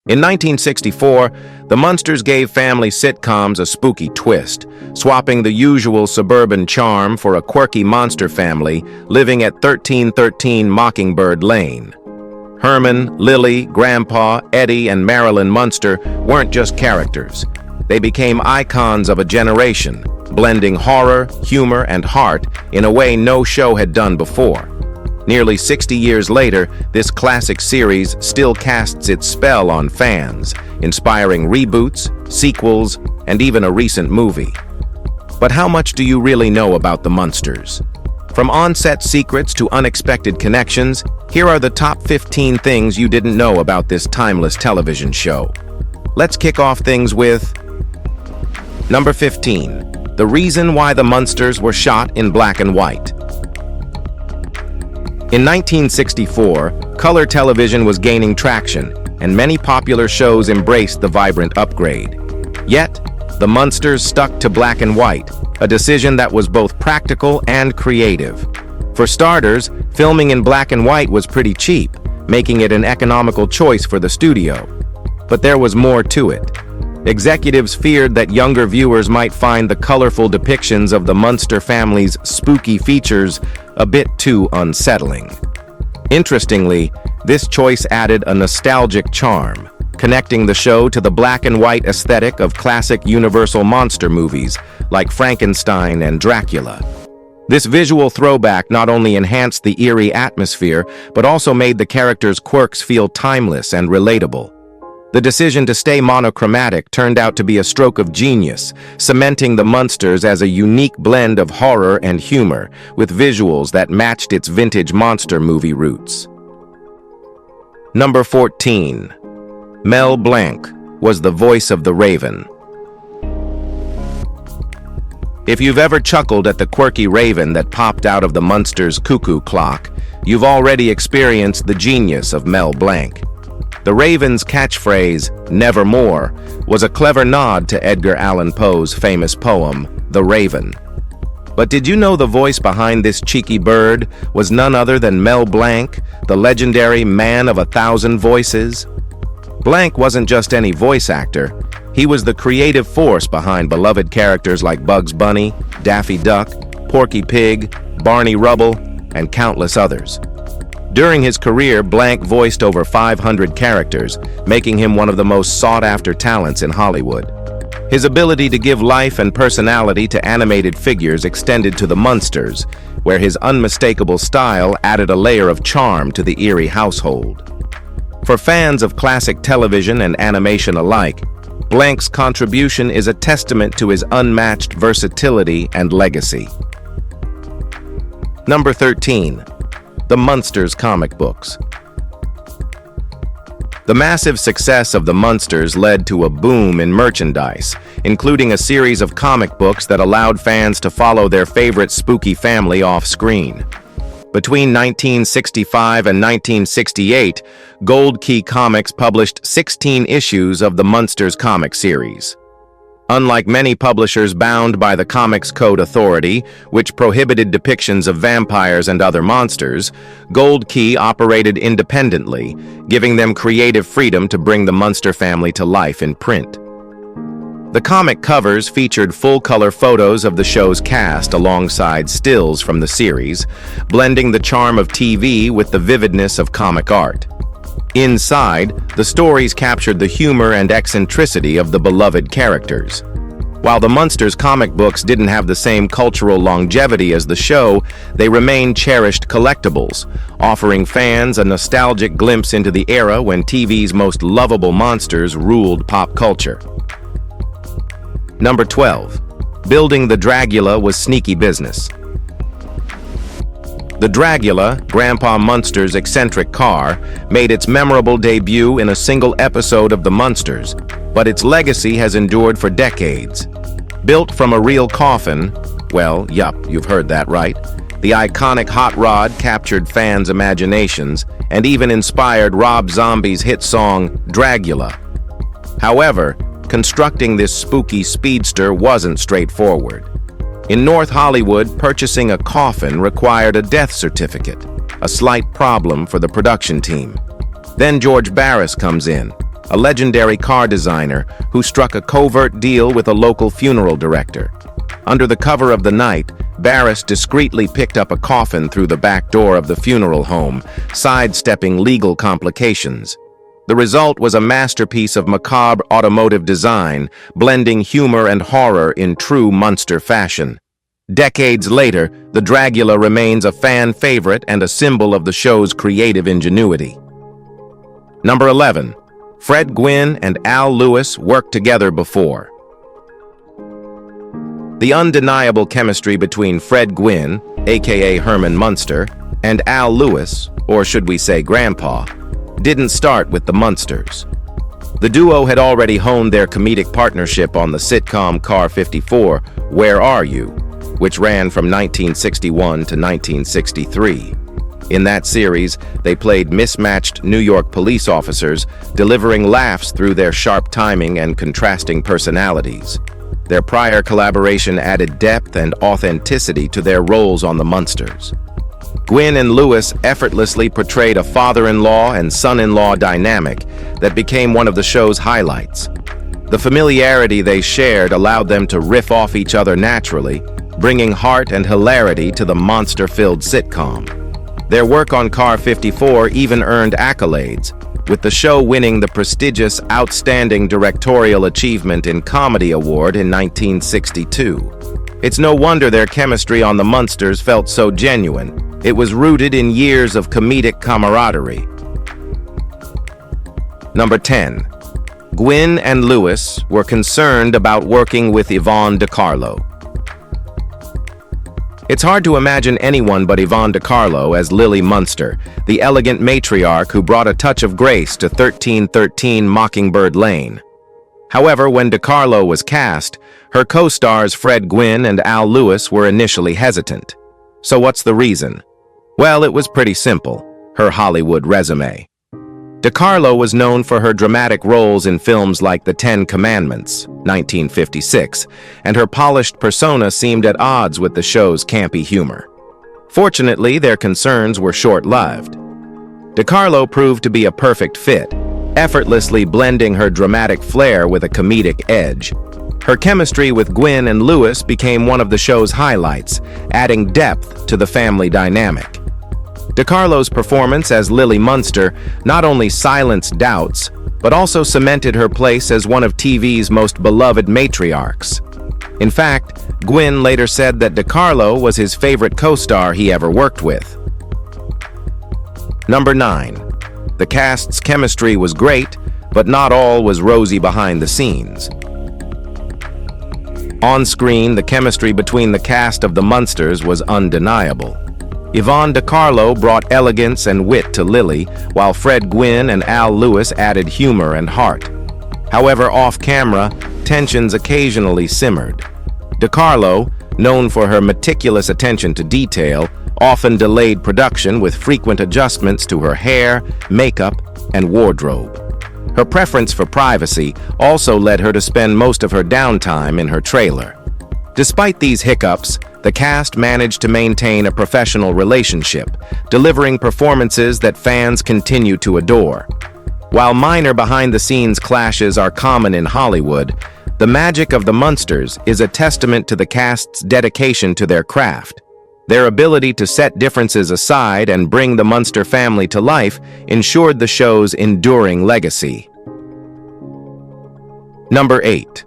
In 1964, the Munsters gave family sitcoms a spooky twist, swapping the usual suburban charm for a quirky monster family living at 1313 Mockingbird Lane. Herman, Lily, Grandpa, Eddie, and Marilyn Munster weren't just characters. They became icons of a generation, blending horror, humor, and heart in a way no show had done before. Nearly 60 years later, this classic series still casts its spell on fans, inspiring reboots, sequels, and even a recent movie. But how much do you really know about the Munsters? From on-set secrets to unexpected connections, here are the top 15 things you didn't know about this timeless television show. Let's kick off things with Number 15. The reason why the Munsters were shot in black and white. In 1964, color television was gaining traction, and many popular shows embraced the vibrant upgrade. Yet, the Munsters stuck to black and white, a decision that was both practical and creative. For starters, filming in black and white was pretty cheap, making it an economical choice for the studio. But there was more to it. Executives feared that younger viewers might find the colorful depictions of the Munster family's spooky features a bit too unsettling. Interestingly, this choice added a nostalgic charm, connecting the show to the black and white aesthetic of classic Universal monster movies like Frankenstein and Dragula. This visual throwback not only enhanced the eerie atmosphere, but also made the characters' quirks feel timeless and relatable. The decision to stay monochromatic turned out to be a stroke of genius, cementing the Munsters as a unique blend of horror and humor, with visuals that matched its vintage monster movie roots. Number 14. Mel Blanc was the voice of the Raven. If you've ever chuckled at the quirky raven that popped out of the Munsters' cuckoo clock, you've already experienced the genius of Mel Blanc. The Raven's catchphrase, "Nevermore," was a clever nod to Edgar Allan Poe's famous poem, The Raven. But did you know the voice behind this cheeky bird was none other than Mel Blanc, the legendary man of 1,000 voices? Blanc wasn't just any voice actor. He was the creative force behind beloved characters like Bugs Bunny, Daffy Duck, Porky Pig, Barney Rubble, and countless others. During his career, Blanc voiced over 500 characters, making him one of the most sought-after talents in Hollywood. His ability to give life and personality to animated figures extended to the Munsters, where his unmistakable style added a layer of charm to the eerie household. For fans of classic television and animation alike, Blanc's contribution is a testament to his unmatched versatility and legacy. Number 13. The Munsters comic books. The massive success of the Munsters led to a boom in merchandise, including a series of comic books that allowed fans to follow their favorite spooky family off-screen. Between 1965 and 1968, Gold Key Comics published 16 issues of the Munsters comic series. Unlike many publishers bound by the Comics Code Authority, which prohibited depictions of vampires and other monsters, Gold Key operated independently, giving them creative freedom to bring the Munster family to life in print. The comic covers featured full-color photos of the show's cast alongside stills from the series, blending the charm of TV with the vividness of comic art. Inside, the stories captured the humor and eccentricity of the beloved characters. While the Munsters comic books didn't have the same cultural longevity as the show, they remained cherished collectibles, offering fans a nostalgic glimpse into the era when TV's most lovable monsters ruled pop culture. Number 12. Building the Dragula was sneaky business. The Dragula, Grandpa Munster's eccentric car, made its memorable debut in a single episode of The Munsters, but its legacy has endured for decades. Built from a real coffin, well, yup, you've heard that right, the iconic hot rod captured fans' imaginations and even inspired Rob Zombie's hit song, Dragula. However, constructing this spooky speedster wasn't straightforward. In North Hollywood, purchasing a coffin required a death certificate, a slight problem for the production team. Then George Barris comes in, a legendary car designer who struck a covert deal with a local funeral director. Under the cover of the night, Barris discreetly picked up a coffin through the back door of the funeral home, sidestepping legal complications. The result was a masterpiece of macabre automotive design, blending humor and horror in true Munster fashion. Decades later, the Dragula remains a fan favorite and a symbol of the show's creative ingenuity. Number 11. Fred Gwynne and Al Lewis worked together before. The undeniable chemistry between Fred Gwynne, aka Herman Munster, and Al Lewis, or should we say Grandpa, didn't start with the Munsters. The duo had already honed their comedic partnership on the sitcom Car 54, Where Are You?, which ran from 1961 to 1963. In that series, they played mismatched New York police officers, delivering laughs through their sharp timing and contrasting personalities. Their prior collaboration added depth and authenticity to their roles on the Munsters. Gwynne and Lewis effortlessly portrayed a father-in-law and son-in-law dynamic that became one of the show's highlights. The familiarity they shared allowed them to riff off each other naturally, bringing heart and hilarity to the monster-filled sitcom. Their work on Car 54 even earned accolades, with the show winning the prestigious Outstanding Directorial Achievement in Comedy Award in 1962. It's no wonder their chemistry on the Munsters felt so genuine. It was rooted in years of comedic camaraderie. Number 10. Gwynne and Lewis were concerned about working with Yvonne Carlo. It's hard to imagine anyone but Yvonne Carlo as Lily Munster, the elegant matriarch who brought a touch of grace to 1313 Mockingbird Lane. However, when Carlo was cast, her co-stars Fred Gwynne and Al Lewis were initially hesitant. So what's the reason? Well, it was pretty simple: her Hollywood resume. Carlo was known for her dramatic roles in films like The Ten Commandments, 1956, and her polished persona seemed at odds with the show's campy humor. Fortunately, their concerns were short-lived. Carlo proved to be a perfect fit, effortlessly blending her dramatic flair with a comedic edge. Her chemistry with Gwynne and Lewis became one of the show's highlights, adding depth to the family dynamic. Carlo's performance as Lily Munster not only silenced doubts, but also cemented her place as one of TV's most beloved matriarchs. In fact, Gwynne later said that Carlo was his favorite co-star he ever worked with. Number 9. The cast's chemistry was great, but not all was rosy behind the scenes. On screen, the chemistry between the cast of the Munsters was undeniable. Yvonne Carlo brought elegance and wit to Lily, while Fred Gwynne and Al Lewis added humor and heart. However, off-camera, tensions occasionally simmered. Carlo, known for her meticulous attention to detail, often delayed production with frequent adjustments to her hair, makeup, and wardrobe. Her preference for privacy also led her to spend most of her downtime in her trailer. Despite these hiccups, the cast managed to maintain a professional relationship, delivering performances that fans continue to adore. While minor behind-the-scenes clashes are common in Hollywood, the magic of the Munsters is a testament to the cast's dedication to their craft. Their ability to set differences aside and bring the Munster family to life ensured the show's enduring legacy. Number 8.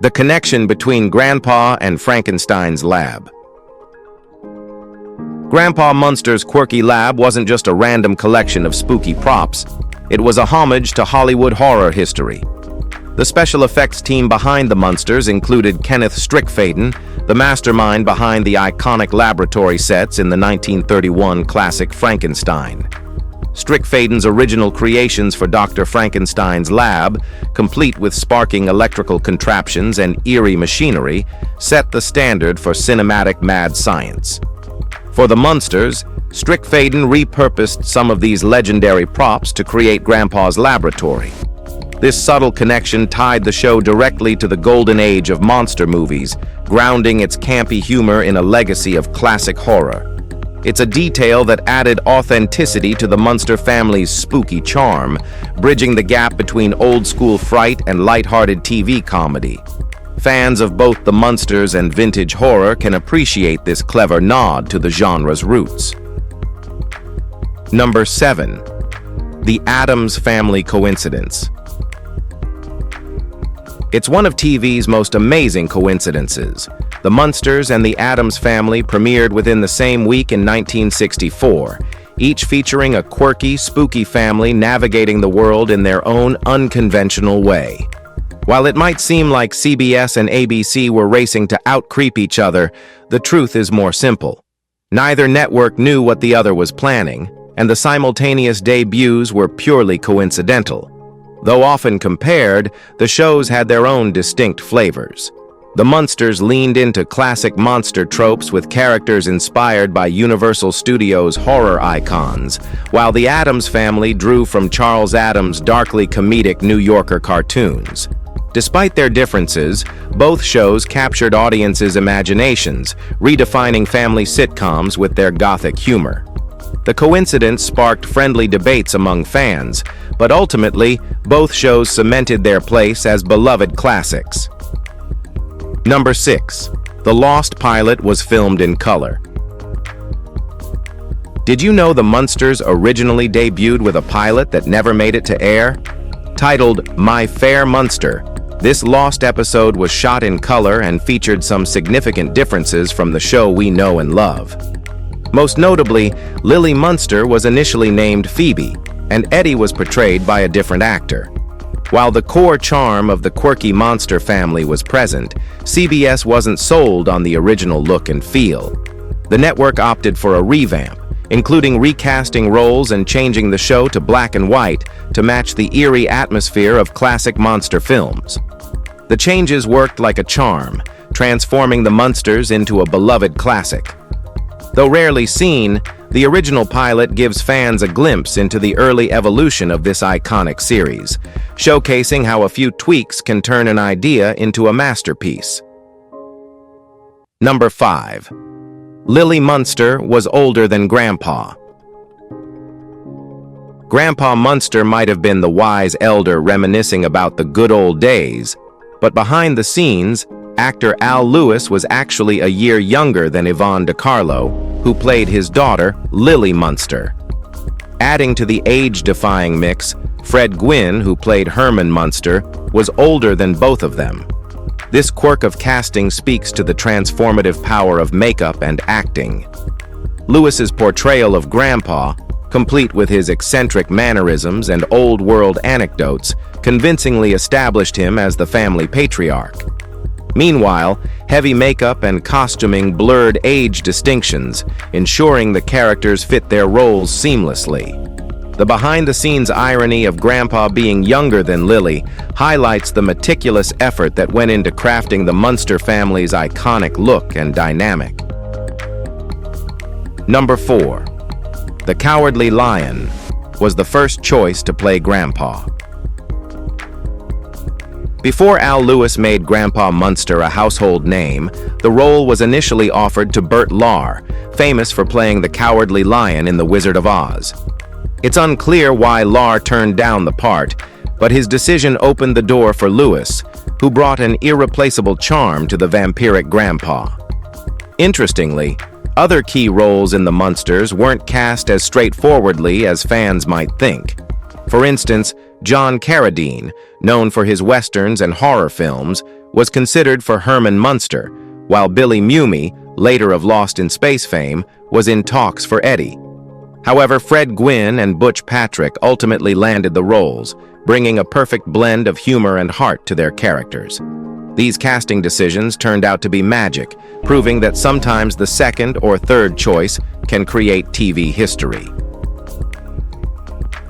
The connection between Grandpa and Frankenstein's lab. Grandpa Munster's quirky lab wasn't just a random collection of spooky props. It was a homage to Hollywood horror history. The special effects team behind the Munsters included Kenneth Strickfaden, the mastermind behind the iconic laboratory sets in the 1931 classic Frankenstein. Strickfaden's original creations for Dr. Frankenstein's lab, complete with sparking electrical contraptions and eerie machinery, set the standard for cinematic mad science. For the Munsters, Strickfaden repurposed some of these legendary props to create Grandpa's laboratory. This subtle connection tied the show directly to the golden age of monster movies, grounding its campy humor in a legacy of classic horror. It's a detail that added authenticity to the Munster family's spooky charm, bridging the gap between old-school fright and light-hearted TV comedy. Fans of both the Munsters and vintage horror can appreciate this clever nod to the genre's roots. Number 7. The Addams Family coincidence. It's one of TV's most amazing coincidences. The Munsters and the Addams Family premiered within the same week in 1964, each featuring a quirky, spooky family navigating the world in their own unconventional way. While it might seem like CBS and ABC were racing to out-creep each other, the truth is more simple. Neither network knew what the other was planning, and the simultaneous debuts were purely coincidental. Though often compared, the shows had their own distinct flavors. The Munsters leaned into classic monster tropes with characters inspired by Universal Studios' horror icons, while the Addams Family drew from Charles Addams' darkly comedic New Yorker cartoons. Despite their differences, both shows captured audiences' imaginations, redefining family sitcoms with their gothic humor. The coincidence sparked friendly debates among fans, but ultimately, both shows cemented their place as beloved classics. Number 6. The Lost pilot was filmed in color. Did you know the Munsters originally debuted with a pilot that never made it to air? Titled My Fair Munster, this lost episode was shot in color and featured some significant differences from the show we know and love. Most notably, Lily Munster was initially named Phoebe, and Eddie was portrayed by a different actor. While the core charm of the quirky monster family was present, CBS wasn't sold on the original look and feel. The network opted for a revamp, including recasting roles and changing the show to black and white to match the eerie atmosphere of classic monster films. The changes worked like a charm, transforming the Munsters into a beloved classic. Though rarely seen, the original pilot gives fans a glimpse into the early evolution of this iconic series, showcasing how a few tweaks can turn an idea into a masterpiece. Number 5. Lily Munster was older than Grandpa. Grandpa Munster might have been the wise elder reminiscing about the good old days, but behind the scenes, actor Al Lewis was actually a year younger than Yvonne Carlo, who played his daughter, Lily Munster. Adding to the age-defying mix, Fred Gwynne, who played Herman Munster, was older than both of them. This quirk of casting speaks to the transformative power of makeup and acting. Lewis's portrayal of Grandpa, complete with his eccentric mannerisms and old-world anecdotes, convincingly established him as the family patriarch. Meanwhile, heavy makeup and costuming blurred age distinctions, ensuring the characters fit their roles seamlessly. The behind-the-scenes irony of Grandpa being younger than Lily highlights the meticulous effort that went into crafting the Munster family's iconic look and dynamic. Number 4. The Cowardly Lion was the first choice to play Grandpa. Before Al Lewis made Grandpa Munster a household name, the role was initially offered to Burt Lahr, famous for playing the Cowardly Lion in The Wizard of Oz. It's unclear why Lahr turned down the part, but his decision opened the door for Lewis, who brought an irreplaceable charm to the vampiric Grandpa. Interestingly, other key roles in the Munsters weren't cast as straightforwardly as fans might think. For instance, John Carradine, known for his westerns and horror films, was considered for Herman Munster, while Billy Mumy, later of Lost in Space fame, was in talks for Eddie. However, Fred Gwynne and Butch Patrick ultimately landed the roles, bringing a perfect blend of humor and heart to their characters. These casting decisions turned out to be magic, proving that sometimes the second or third choice can create TV history.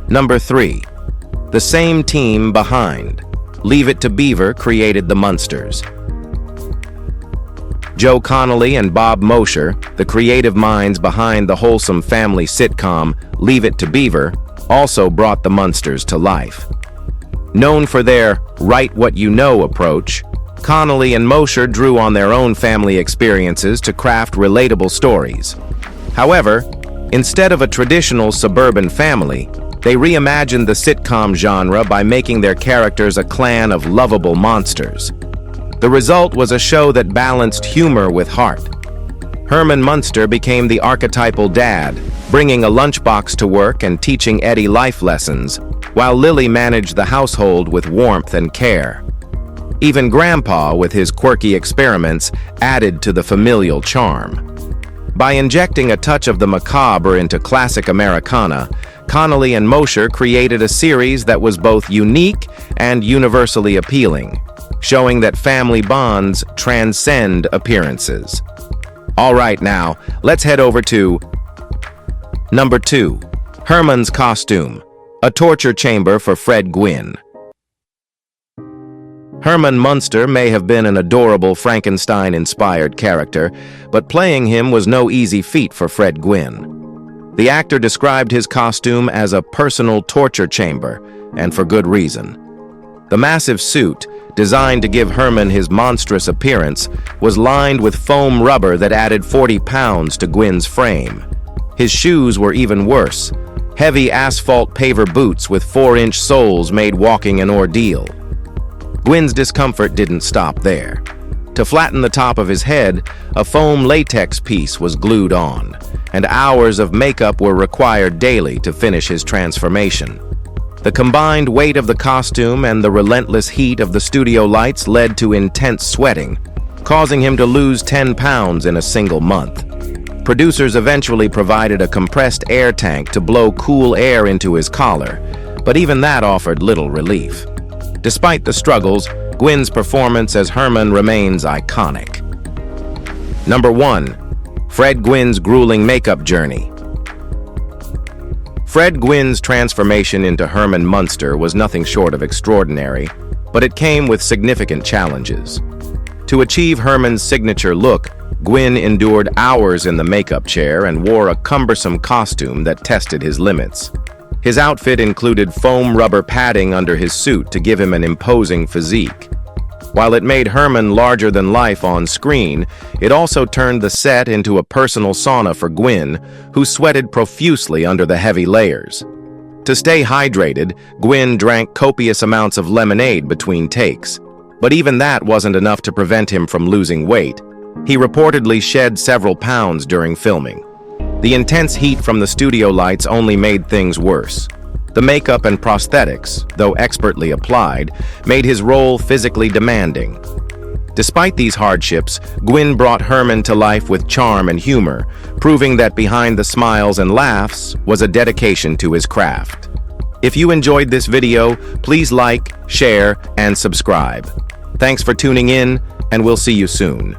Number 3. The same team behind. Leave It to Beaver created the Munsters. Joe Connolly and Bob Mosher, the creative minds behind the wholesome family sitcom Leave It to Beaver, also brought the Munsters to life. Known for their write what you know approach, Connolly and Mosher drew on their own family experiences to craft relatable stories. However, instead of a traditional suburban family, they reimagined the sitcom genre by making their characters a clan of lovable monsters. The result was a show that balanced humor with heart. Herman Munster became the archetypal dad, bringing a lunchbox to work and teaching Eddie life lessons, while Lily managed the household with warmth and care. Even Grandpa, with his quirky experiments, added to the familial charm. By injecting a touch of the macabre into classic Americana, Connolly and Mosher created a series that was both unique and universally appealing, showing that family bonds transcend appearances. All right, now, let's head over to Number 2. Herman's Costume, a torture chamber for Fred Gwynne. Herman Munster may have been an adorable Frankenstein-inspired character, but playing him was no easy feat for Fred Gwynne. The actor described his costume as a personal torture chamber, and for good reason. The massive suit, designed to give Herman his monstrous appearance, was lined with foam rubber that added 40 pounds to Gwynne's frame. His shoes were even worse, heavy asphalt paver boots with 4-inch soles made walking an ordeal. Gwynne's discomfort didn't stop there. To flatten the top of his head, a foam latex piece was glued on, and hours of makeup were required daily to finish his transformation. The combined weight of the costume and the relentless heat of the studio lights led to intense sweating, causing him to lose 10 pounds in a single month. Producers eventually provided a compressed air tank to blow cool air into his collar, but even that offered little relief. Despite the struggles, Gwynne's performance as Herman remains iconic. Number 1. Fred Gwynne's grueling makeup journey. Fred Gwynne's transformation into Herman Munster was nothing short of extraordinary, but it came with significant challenges. To achieve Herman's signature look, Gwynne endured hours in the makeup chair and wore a cumbersome costume that tested his limits. His outfit included foam rubber padding under his suit to give him an imposing physique. While it made Herman larger than life on screen, it also turned the set into a personal sauna for Gwynne, who sweated profusely under the heavy layers. To stay hydrated, Gwynne drank copious amounts of lemonade between takes. But even that wasn't enough to prevent him from losing weight. He reportedly shed several pounds during filming. The intense heat from the studio lights only made things worse. The makeup and prosthetics, though expertly applied, made his role physically demanding. Despite these hardships, Gwynne brought Herman to life with charm and humor, proving that behind the smiles and laughs was a dedication to his craft. If you enjoyed this video, please like, share, and subscribe. Thanks for tuning in, and we'll see you soon.